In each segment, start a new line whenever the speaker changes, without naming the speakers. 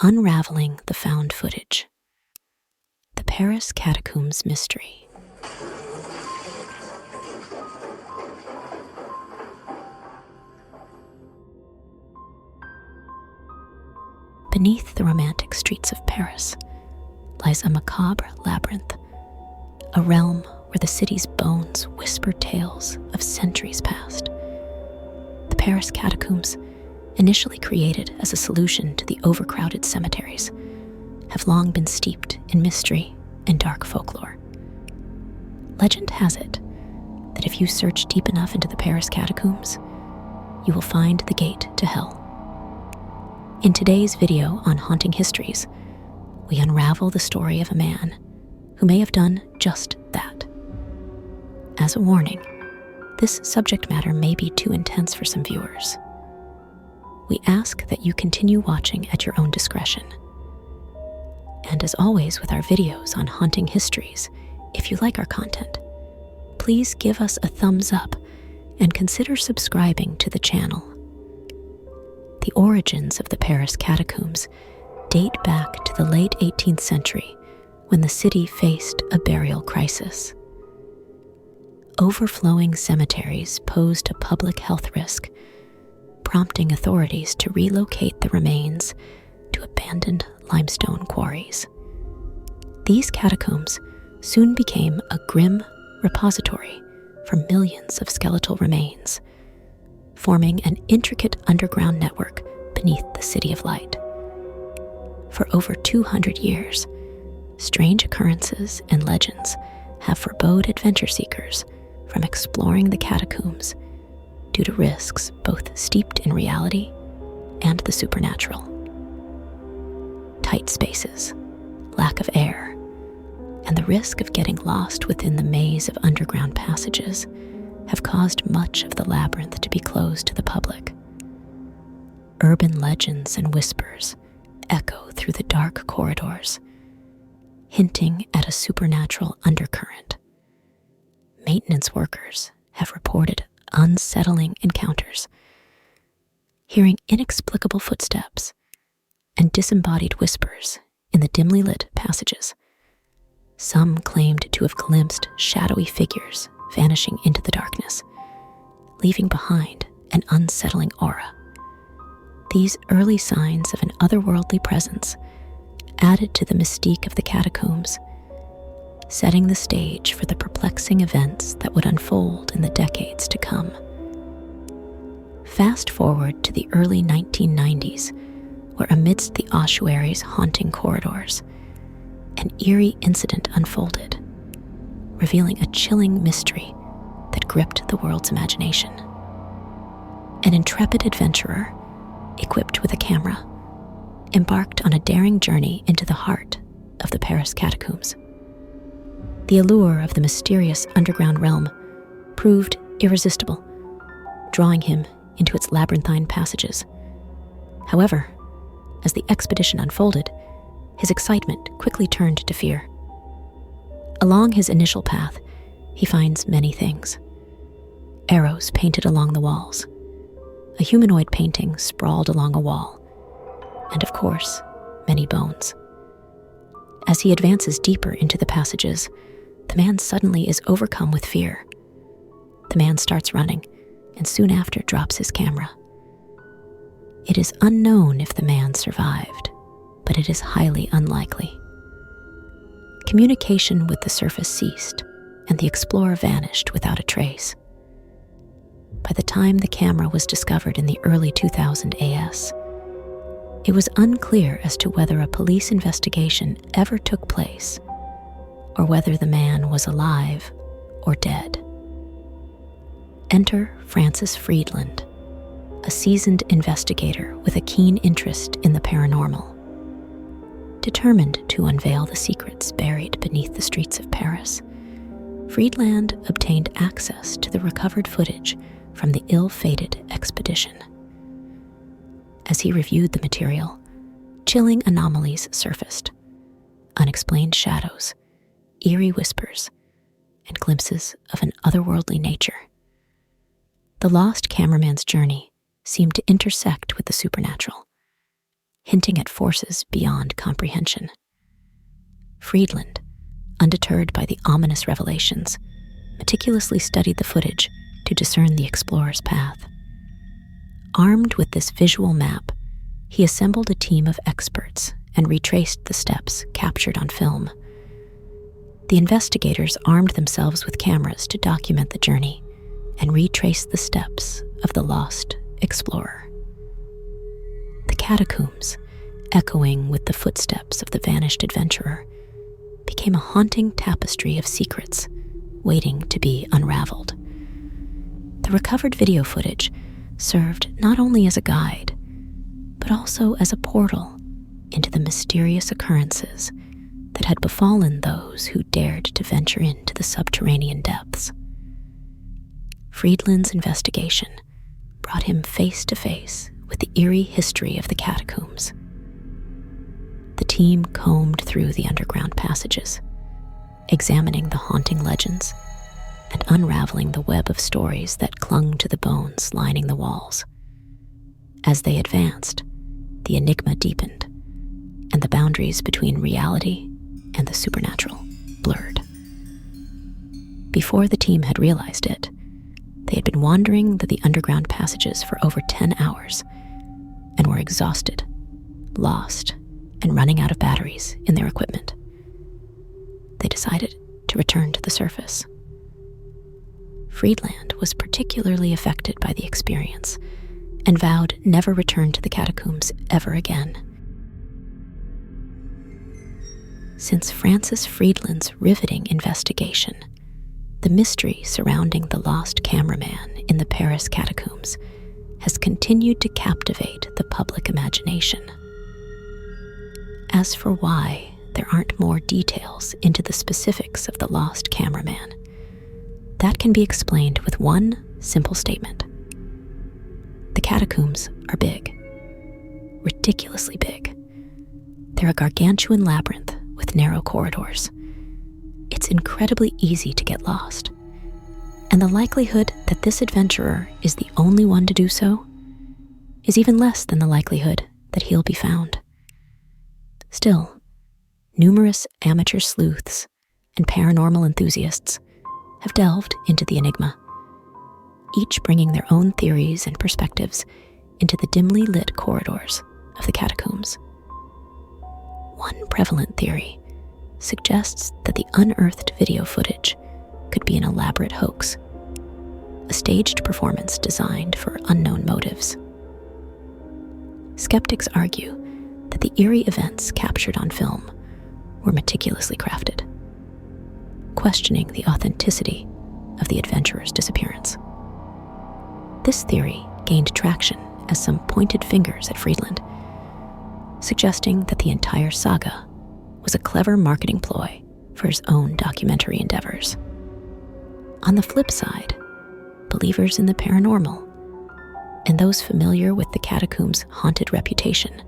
Unraveling the Found Footage. The Paris Catacombs Mystery. Beneath the romantic streets of Paris lies a macabre labyrinth, a realm where the city's bones whisper tales of centuries past. The Paris Catacombs, initially created as a solution to the overcrowded cemeteries, have long been steeped in mystery and dark folklore. Legend has it that if you search deep enough into the Paris Catacombs, you will find the gate to hell. In today's video on Haunting Histories, we unravel the story of a man who may have done just that. As a warning, this subject matter may be too intense for some viewers. We ask that you continue watching at your own discretion. And as always with our videos on Haunting Histories, if you like our content, please give us a thumbs up and consider subscribing to the channel. The origins of the Paris Catacombs date back to the late 18th century when the city faced a burial crisis. Overflowing cemeteries posed a public health risk, prompting authorities to relocate the remains to abandoned limestone quarries. These catacombs soon became a grim repository for millions of skeletal remains, forming an intricate underground network beneath the City of Light. For over 200 years, strange occurrences and legends have forbode adventure seekers from exploring the catacombs due to risks both steeped in reality and the supernatural. Tight spaces, lack of air, and the risk of getting lost within the maze of underground passages have caused much of the labyrinth to be closed to the public. Urban legends and whispers echo through the dark corridors, hinting at a supernatural undercurrent. Maintenance workers have reported unsettling encounters, hearing inexplicable footsteps and disembodied whispers in the dimly lit passages. Some claimed to have glimpsed shadowy figures vanishing into the darkness, leaving behind an unsettling aura. These early signs of an otherworldly presence added to the mystique of the catacombs, setting the stage for the perplexing events that would unfold in the decades to come. Fast forward to the early 1990s, where amidst the ossuary's haunting corridors, an eerie incident unfolded, revealing a chilling mystery that gripped the world's imagination. An intrepid adventurer, equipped with a camera, embarked on a daring journey into the heart of the Paris Catacombs. The allure of the mysterious underground realm proved irresistible, drawing him into its labyrinthine passages. However, as the expedition unfolded, his excitement quickly turned to fear. Along his initial path, he finds many things. Arrows painted along the walls, a humanoid painting sprawled along a wall, and of course, many bones. As he advances deeper into the passages, the man suddenly is overcome with fear. The man starts running, and soon after drops his camera. It is unknown if the man survived, but it is highly unlikely. Communication with the surface ceased, and the explorer vanished without a trace. By the time the camera was discovered in the early 2000 AS, it was unclear as to whether a police investigation ever took place, or whether the man was alive or dead. Enter Francis Freedland, a seasoned investigator with a keen interest in the paranormal. Determined to unveil the secrets buried beneath the streets of Paris, Freedland obtained access to the recovered footage from the ill-fated expedition. As he reviewed the material, chilling anomalies surfaced: unexplained shadows, eerie whispers, and glimpses of an otherworldly nature. The lost cameraman's journey seemed to intersect with the supernatural, hinting at forces beyond comprehension. Freedland, undeterred by the ominous revelations, meticulously studied the footage to discern the explorer's path. Armed with this visual map, he assembled a team of experts and retraced the steps captured on film. The investigators armed themselves with cameras to document the journey and retrace the steps of the lost explorer. The catacombs, echoing with the footsteps of the vanished adventurer, became a haunting tapestry of secrets waiting to be unraveled. The recovered video footage served not only as a guide, but also as a portal into the mysterious occurrences that had befallen those who dared to venture into the subterranean depths. Freedland's investigation brought him face to face with the eerie history of the catacombs. The team combed through the underground passages, examining the haunting legends and unraveling the web of stories that clung to the bones lining the walls. As they advanced, the enigma deepened, and the boundaries between reality and the supernatural blurred. Before the team had realized it, they had been wandering the underground passages for over 10 hours and were exhausted, lost, and running out of batteries in their equipment. They decided to return to the surface. Freedland was particularly affected by the experience and vowed never return to the catacombs ever again. Since Francis Freedland's riveting investigation, the mystery surrounding the lost cameraman in the Paris Catacombs has continued to captivate the public imagination. As for why there aren't more details into the specifics of the lost cameraman, that can be explained with one simple statement. The catacombs are big, ridiculously big. They're a gargantuan labyrinth with narrow corridors. It's incredibly easy to get lost, and the likelihood that this adventurer is the only one to do so is even less than the likelihood that he'll be found. Still, numerous amateur sleuths and paranormal enthusiasts have delved into the enigma, each bringing their own theories and perspectives into the dimly lit corridors of the catacombs. One prevalent theory suggests that the unearthed video footage could be an elaborate hoax, a staged performance designed for unknown motives. Skeptics argue that the eerie events captured on film were meticulously crafted, questioning the authenticity of the adventurer's disappearance. This theory gained traction as some pointed fingers at Freedland, suggesting that the entire saga was a clever marketing ploy for his own documentary endeavors. On the flip side, believers in the paranormal and those familiar with the catacombs' haunted reputation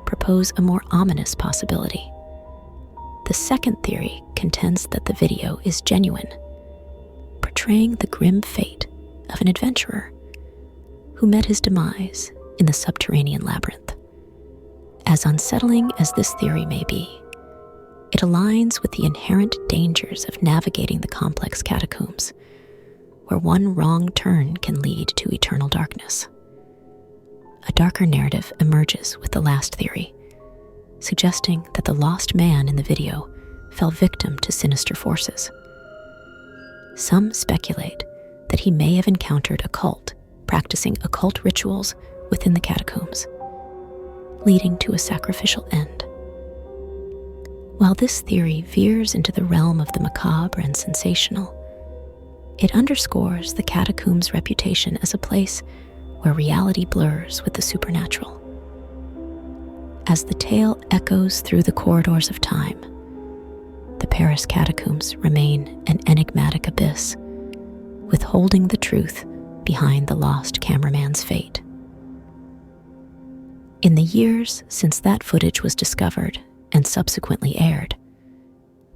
propose a more ominous possibility. The second theory contends that the video is genuine, portraying the grim fate of an adventurer who met his demise in the subterranean labyrinth. As unsettling as this theory may be, it aligns with the inherent dangers of navigating the complex catacombs, where one wrong turn can lead to eternal darkness. A darker narrative emerges with the last theory, suggesting that the lost man in the video fell victim to sinister forces. Some speculate that he may have encountered a cult practicing occult rituals within the catacombs, leading to a sacrificial end. While this theory veers into the realm of the macabre and sensational, it underscores the catacombs' reputation as a place where reality blurs with the supernatural. As the tale echoes through the corridors of time, the Paris Catacombs remain an enigmatic abyss, withholding the truth behind the lost cameraman's fate. In the years since that footage was discovered and subsequently aired,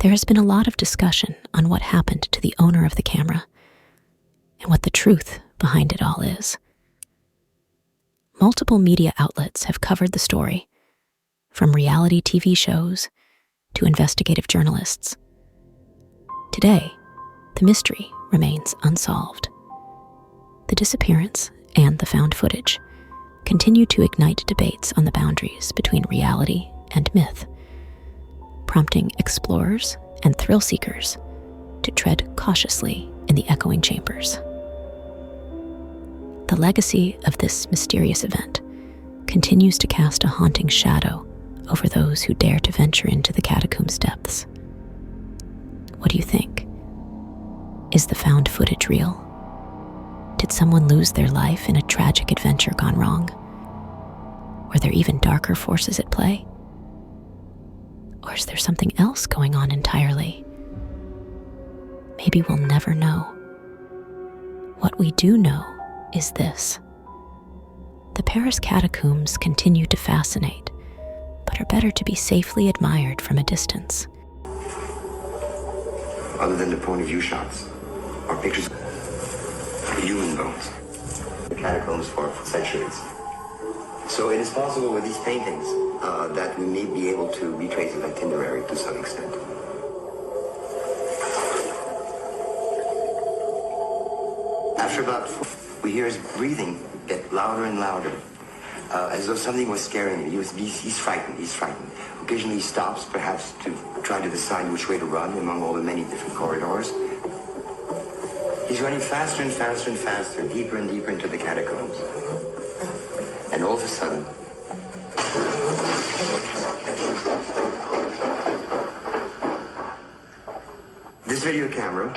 there has been a lot of discussion on what happened to the owner of the camera and what the truth behind it all is. Multiple media outlets have covered the story, from reality TV shows to investigative journalists. Today, the mystery remains unsolved. The disappearance and the found footage continue to ignite debates on the boundaries between reality and myth, prompting explorers and thrill seekers to tread cautiously in the echoing chambers. The legacy of this mysterious event continues to cast a haunting shadow over those who dare to venture into the catacombs' depths. What do you think? Is the found footage real? Did someone lose their life in a tragic adventure gone wrong? Were there even darker forces at play? Or is there something else going on entirely? Maybe we'll never know. What we do know is this: the Paris Catacombs continue to fascinate, but are better to be safely admired from a distance.
Other than the point of view shots, or pictures of human bones, the catacombs for centuries. So it is possible with these paintings that we may be able to retrace an itinerary to some extent. After about 4, we hear his breathing get louder and louder, as though something was scaring him. He's frightened, Occasionally he stops, perhaps to try to decide which way to run among all the many different corridors. He's running faster and faster and faster, deeper and deeper into the catacombs. And all of a sudden, this video camera